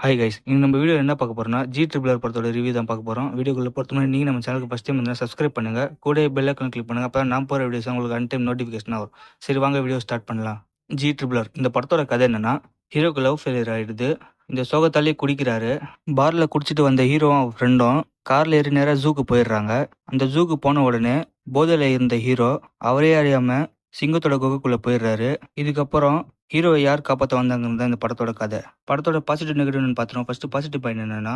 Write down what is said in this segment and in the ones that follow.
Hi guys, இன்னைக்கு நம்ம video என்ன பார்க்க போறோம்னா ஜி ட்ரிபிள் ஆர் படத்தோட ரிவ்யூ தான் பார்க்க போறோம். வீடியோக்குள்ள பொறுத்த முன்னாடி நீங்க நம்ம சேனலுக்கு ஃபர்ஸ்ட் டைம் இருந்தால் சப்ஸ்கிரைப் பண்ணுங்க, கூட பெல் ஐக்கான் கிளிக் பண்ணுங்க. அப்போ நான் போகிற வீடியோஸ் உங்களுக்கு அன் டைம் நோட்டிஃபிகேஷனாக வரும். சரி வாங்க வீடியோ ஸ்டார்ட் பண்ணலாம். ஜி ட்ரிபிள் ஆர் இந்த படத்தோட கதை என்னன்னா, ஹீரோக்கு லவ் ஃபெயிலியர் ஆயிடுது. இந்த சோகத்தாலே குடிக்கிறாரு. பார்ல குடிச்சிட்டு வந்த ஹீரோவும் அவர் ஃப்ரெண்டும் கார்ல ஏறி நேராக ஜூக்கு போயிடுறாங்க. அந்த ஜூக்கு போன உடனே போதையில இருந்த ஹீரோ அவரே அறியாம சிங்கத்தோட குகைக்குள்ள போயிடுறாரு. இதுக்கப்புறம் ஹீரோவை யார் காப்பாற்ற வந்தாங்கன்னு தான் இந்த படத்தோட கதை. படத்தோட பாசிட்டிவ் நெகட்டிவ்னு பார்த்துருவோம். ஃபர்ஸ்ட் பாசிட்டிவ் பாயிண்ட் என்னன்னா,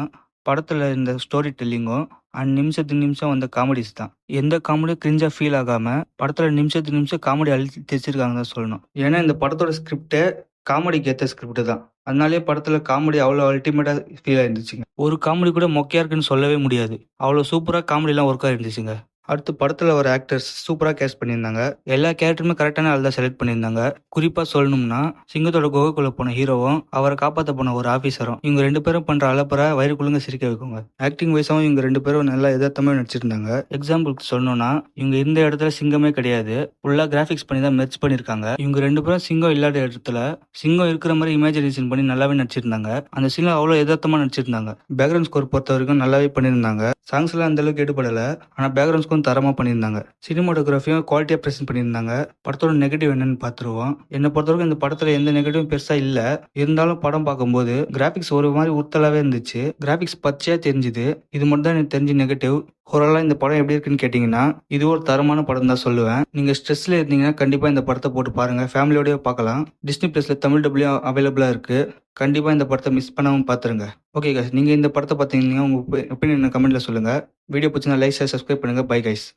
படத்துல இந்த ஸ்டோரி டெல்லிங்கும் அண்ட் நிமிஷத்துக்கு நிமிஷம் வந்த காமெடிஸ் தான். எந்த காமெடியும் கிரிஞ்சா ஃபீல் ஆகாம படத்துல நிமிஷத்துக்கு நிமிஷம் காமெடி அழுத்தி தைச்சிருக்காங்க தான் சொல்லணும். ஏன்னா இந்த படத்தோட ஸ்கிரிப்டே காமெடிக்கு ஏற்ற ஸ்கிரிப்ட் தான். அதனாலே படத்துல காமெடி அவ்வளோ அல்டிமேட்டா ஃபீல் ஆயிருந்துச்சுங்க. ஒரு காமெடி கூட மொக்கையா இருக்குன்னு சொல்லவே முடியாது. அவ்வளோ சூப்பரா காமெடிலாம் ஒர்க் ஆயிருந்துச்சுங்க. அடுத்து படத்துல ஒரு ஆக்டர்ஸ் சூப்பரா கேஸ்ட் பண்ணியிருந்தாங்க. எல்லா கேரக்டருமே கரெக்டான ஆள் தான் செலக்ட் பண்ணியிருந்தாங்க. குறிப்பா சொல்லணும்னா சிங்கத்தோட குகைக்குள்ள போன ஹீரோவும் அவரை காப்பாற்ற போன ஒரு ஆஃபீஸரும் இவங்க ரெண்டு பேரும் பண்ற அலப்பற வயிறு குழுங்க சிரிக்க வைக்குங்க. ஆக்டிங் வைஸாவும் இவங்க ரெண்டு பேரும் நல்லா எதார்த்தமா நடிச்சிருந்தாங்க. எக்ஸாம்பிளுக்கு சொல்லணும்னா இவங்க இருந்த இடத்துல சிங்கமே கிடையாது, ஃபுல்லா கிராஃபிக்ஸ் பண்ணி தான் மெர்ச் பண்ணிருக்காங்க. இவங்க ரெண்டு பேரும் சிங்கம் இல்லாத இடத்துல சிங்கம் இருக்கிற மாதிரி இமேஜினேஷன் பண்ணி நல்லாவே நடிச்சிருந்தாங்க. அந்த சீன்ல அவ்வளவு எதார்த்தமா நடிச்சிருந்தாங்க. பேக்ரவுண்ட் ஸ்கோர் பொறுத்த வரைக்கும் நல்லாவே பண்ணியிருந்தாங்க. சாங்ஸ் எல்லாம் அந்த அளவுக்கு எடுபடல, ஆனா பேக்ரவுண்ட் ஸ்கோர் தரமா பண்ணியிருந்தாங்க. சினிமாட்டோகிராஃபியும் குவாலிட்டியா பிரசன்ட் பண்ணியிருந்தாங்க. படத்தோட நெகட்டிவ் என்னன்னு பார்த்துருவோம். என்னை பொறுத்தவரைக்கும் இந்த படத்துல எந்த நெகட்டிவும் பெருசா இல்ல. இருந்தாலும் படம் பார்க்கும்போது கிராபிக்ஸ் ஒரு மாதிரி உறுத்தலாவே இருந்துச்சு. கிராபிக்ஸ் பச்சையா தெரிஞ்சுது. இது மட்டும் தான் எனக்கு தெரிஞ்ச நெகட்டிவ். ஓவராலா இந்த படம் எப்படி இருக்குன்னு கேட்டீங்கன்னா, இது ஒரு தரமான படம் தான் சொல்லுவேன். நீங்க ஸ்ட்ரெஸ்ல இருந்தீங்கன்னா கண்டிப்பா இந்த படத்தை போட்டு பாருங்க. ஃபேமிலியோடய பார்க்கலாம். டிஸ்னி பிளஸ்ல தமிழ் டபிள்யூ அவைலபிளா இருக்கு. கண்டிப்பா இந்த படத்தை மிஸ் பண்ணாம பாத்துருங்க. ஓகே கைஸ், நீங்க இந்த படத்தை பார்த்தீங்கன்னா உங்க ஒப்பீனியன் கமெண்ட்ல சொல்லுங்க. வீடியோ பிடிச்சிருந்தா லைக் ஷேர் சப்ஸ்கிரைப் பண்ணுங்க. Bye guys.